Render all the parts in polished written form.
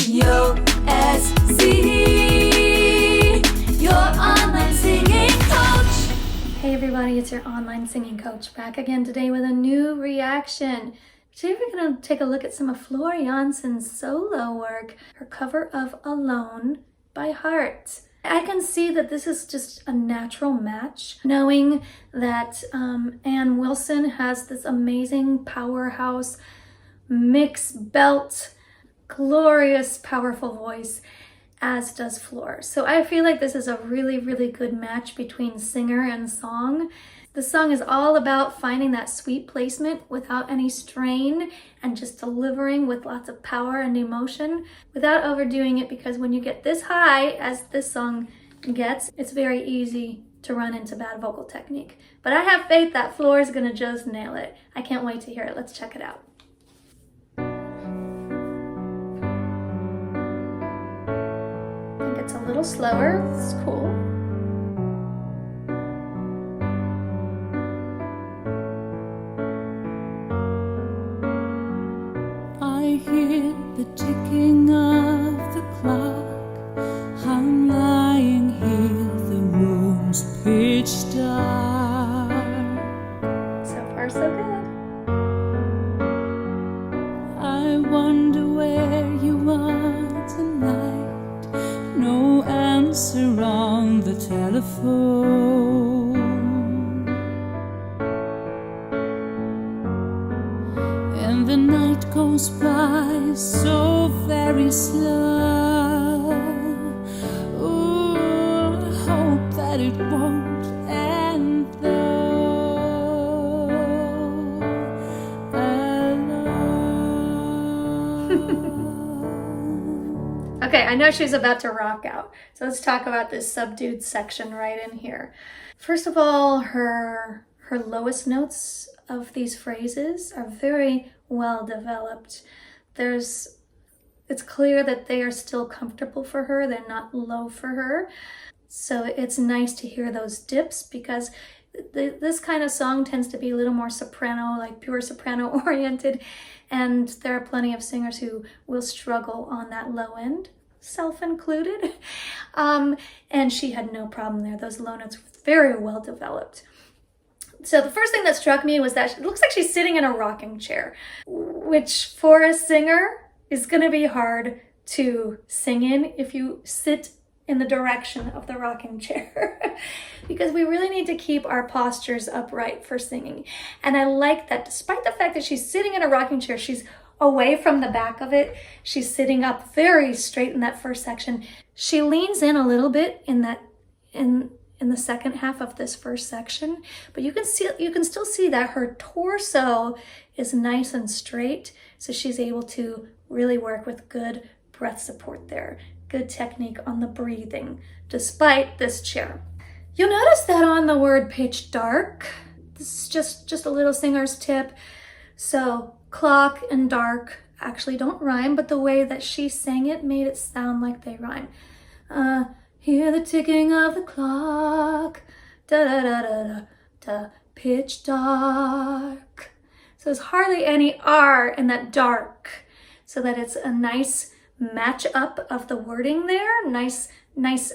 Yo SC, your online singing coach. Hey everybody, it's your online singing coach back again today with a new reaction. Today we're going to take a look at some of Floor Jansen's solo work, her cover of Alone by Heart. I can see that this is just a natural match, knowing that Ann Wilson has this amazing powerhouse mix belt, glorious, powerful voice, as does Floor. So I feel like this is a really, really good match between singer and song. The song is all about finding that sweet placement without any strain and just delivering with lots of power and emotion without overdoing it, because when you get this high as this song gets, it's very easy to run into bad vocal technique. But I have faith that Floor is gonna just nail it. I can't wait to hear it. Let's check it out. I think it's a little slower. It's cool. I hear the ticking of the clock. I'm lying here, the room's pitch dark. So far, so good. I wonder where you are tonight. No answer on the telephone. And the night goes by so very slow. Ooh, I hope that it won't end though. Alone. Okay, I know she's about to rock out. So let's talk about this subdued section right in here. First of all, her lowest notes of these phrases are very well developed. It's clear that they are still comfortable for her. They're not low for her. So it's nice to hear those dips, because this kind of song tends to be a little more soprano, like pure soprano oriented. And there are plenty of singers who will struggle on that low end, self included. And she had no problem there. Those low notes were very well developed. So the first thing that struck me was that it looks like she's sitting in a rocking chair, which for a singer is going to be hard to sing in if you sit in the direction of the rocking chair, because we really need to keep our postures upright for singing. And I like that despite the fact that she's sitting in a rocking chair, she's away from the back of it. She's sitting up very straight in that first section. She leans in a little bit in the second half of this first section, but you can still see that her torso is nice and straight, so she's able to really work with good breath support there, good technique on the breathing, despite this chair. You'll notice that on the word pitch dark, this is just a little singer's tip. So clock and dark actually don't rhyme, but the way that she sang it made it sound like they rhyme. Hear the ticking of the clock, da-da-da-da-da, da, pitch dark. So there's hardly any R in that dark, so that it's a nice match up of the wording there, nice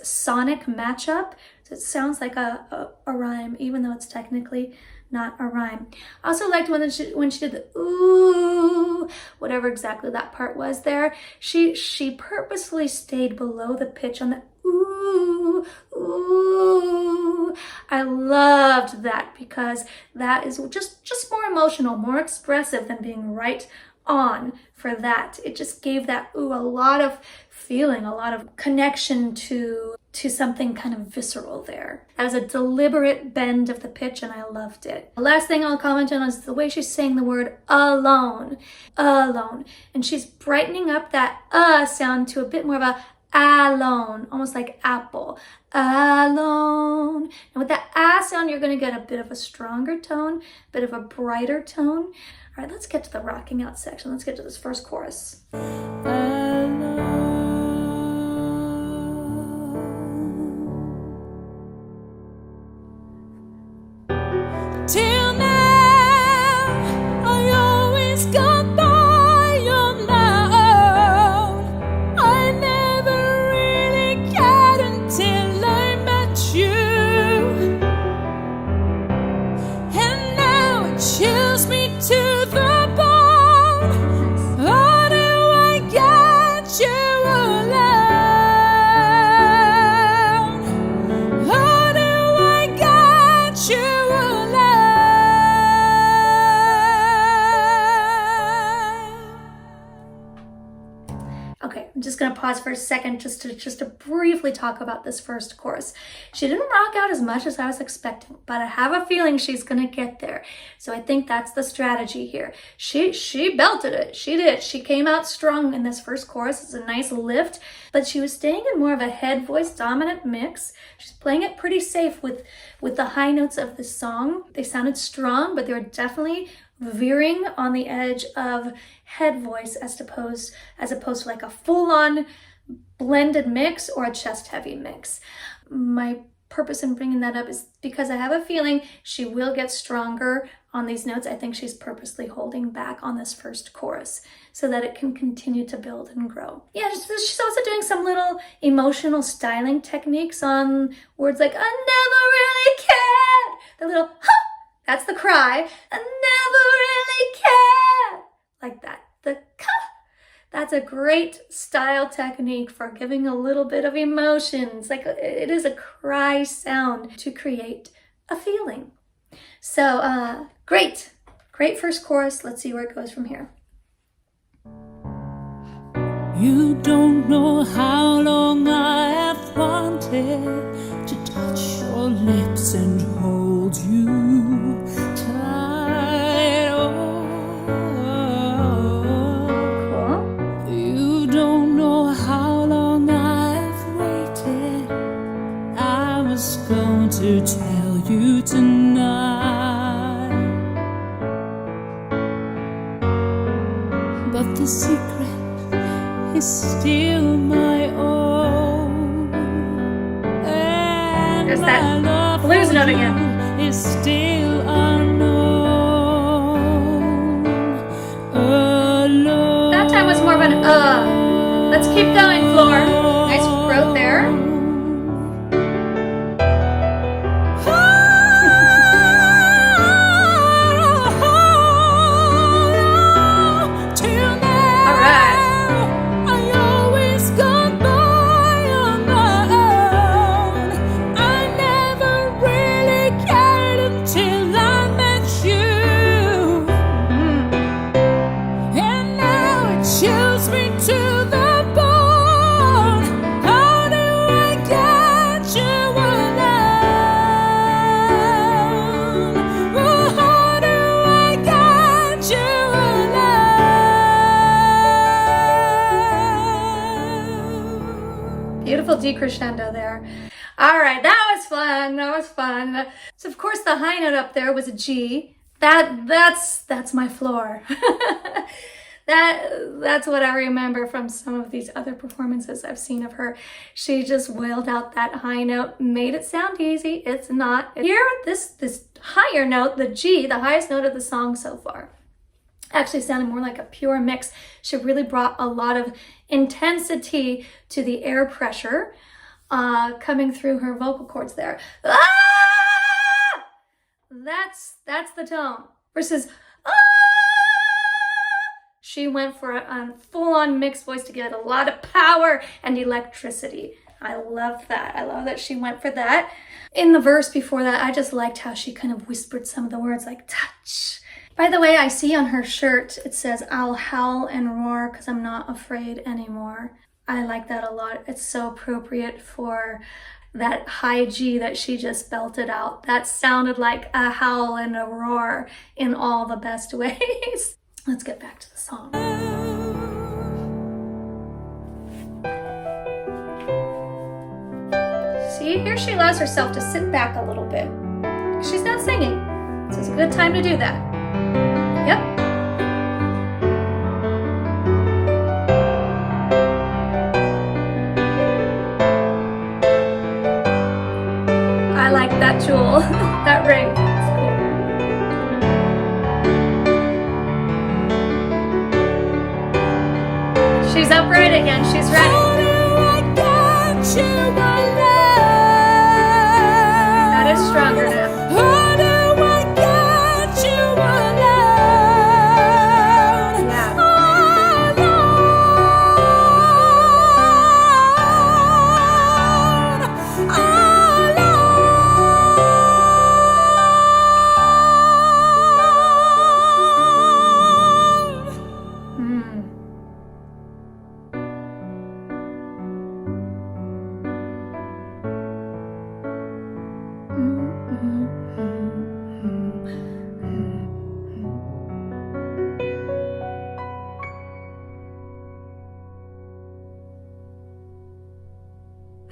sonic match up. So it sounds like a rhyme, even though it's technically not a rhyme. I also liked when she did the ooh, whatever exactly that part was there. She purposefully stayed below the pitch on the ooh, ooh. I loved that, because that is just more emotional, more expressive than being right on for that. It just gave that ooh a lot of feeling, a lot of connection to something kind of visceral there. That was a deliberate bend of the pitch, and I loved it. The last thing I'll comment on is the way she's saying the word alone, alone. And she's brightening up that sound to a bit more of a alone, almost like apple, alone. And with that sound, you're gonna get a bit of a stronger tone, a bit of a brighter tone. All right, let's get to the rocking out section. Let's get to this first chorus. Till now, I always got by on my own. Okay, I'm just gonna pause for a second just to briefly talk about this first chorus. She didn't rock out as much as I was expecting, but I have a feeling she's gonna get there. So I think that's the strategy here. She belted it. She did. She came out strong in this first chorus. It's a nice lift, but she was staying in more of a head voice dominant mix. She's playing it pretty safe with the high notes of the song. They sounded strong, but they were definitely veering on the edge of head voice as opposed to like a full-on blended mix or a chest heavy mix. My purpose in bringing that up is because I have a feeling she will get stronger on these notes. I think she's purposely holding back on this first chorus so that it can continue to build and grow. Yeah, she's also doing some little emotional styling techniques on words like I never really cared. The little that's the cry. I never really cared. Like that. The that's a great style technique for giving a little bit of emotions. Like it is a cry sound to create a feeling. So great first chorus. Let's see where it goes from here. You don't know how long I have wanted to touch your lips and hold you tight. Cool. You don't know how long I've waited. I was going to tell you tonight, but the secret is still my own. And there's that blues note again. Is still unknown. Alone. That time was more of an Let's keep going, Floor. Nice growth there. Beautiful decrescendo there. All right, that was fun. So of course the high note up there was a G. That's my floor. That's what I remember from some of these other performances I've seen of her. She just wailed out that high note, made it sound easy. It's not. Here, this higher note, the G, the highest note of the song so far, actually sounded more like a pure mix. She really brought a lot of intensity to the air pressure coming through her vocal cords there. Ah! That's the tone. Versus she went for a full-on mixed voice to give it a lot of power and electricity. I love that. I love that she went for that. In the verse before that, I just liked how she kind of whispered some of the words like touch. By the way, I see on her shirt, it says, I'll howl and roar because I'm not afraid anymore. I like that a lot. It's so appropriate for that high G that she just belted out. That sounded like a howl and a roar in all the best ways. Let's get back to the song. See, here she allows herself to sit back a little bit. She's not singing, so it's a good time to do that. Yep. I like that jewel, that ring. It's cool. She's upright again. She's ready. That is stronger now.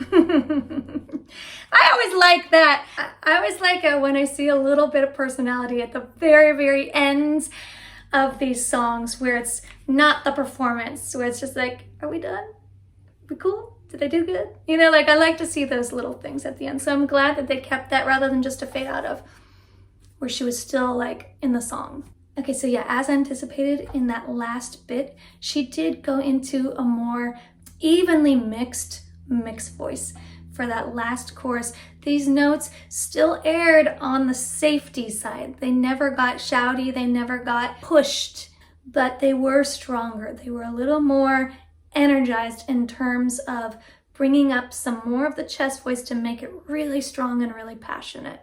I always like that. I always like it when I see a little bit of personality at the very, very ends of these songs where it's not the performance, where it's just like, are we done? We cool? Did I do good? You know, like I like to see those little things at the end. So I'm glad that they kept that rather than just a fade out of where she was still like in the song. Okay, so yeah, as anticipated in that last bit, she did go into a more evenly mixed voice for that last chorus. These notes still aired on the safety side. They never got shouty, they never got pushed, but they were stronger. They were a little more energized in terms of bringing up some more of the chest voice to make it really strong and really passionate.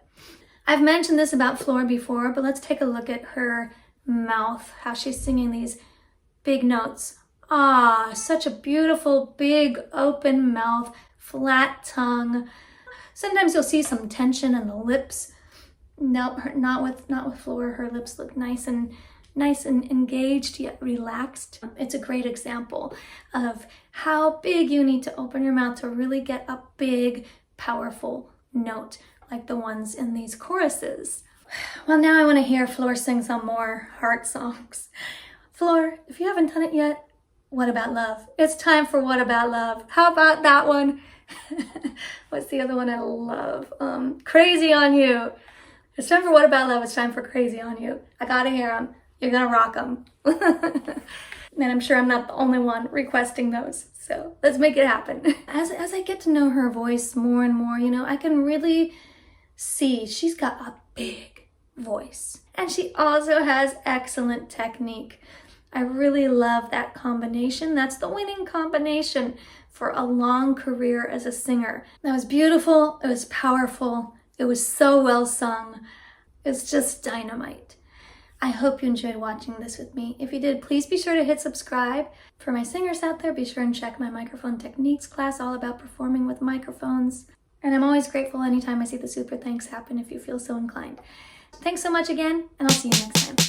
I've mentioned this about Flor before, but let's take a look at her mouth, how she's singing these big notes. Ah, such a beautiful, big, open mouth, flat tongue. Sometimes you'll see some tension in the lips. No, not with Flor. Her lips look nice and engaged yet relaxed. It's a great example of how big you need to open your mouth to really get a big, powerful note like the ones in these choruses. Well, now I want to hear Flor sing some more heart songs. Flor, if you haven't done it yet, What About Love? It's time for What About Love. How about that one? What's the other one I love? Crazy on You. It's time for What About Love. It's time for Crazy on You. I gotta hear them. You're gonna rock them. And I'm sure I'm not the only one requesting those. So let's make it happen. As I get to know her voice more and more, you know, I can really see she's got a big voice. And she also has excellent technique. I really love that combination. That's the winning combination for a long career as a singer. That was beautiful. It was powerful. It was so well sung. It's just dynamite. I hope you enjoyed watching this with me. If you did, please be sure to hit subscribe. For my singers out there, be sure and check my microphone techniques class all about performing with microphones. And I'm always grateful anytime I see the super thanks happen if you feel so inclined. Thanks so much again, and I'll see you next time.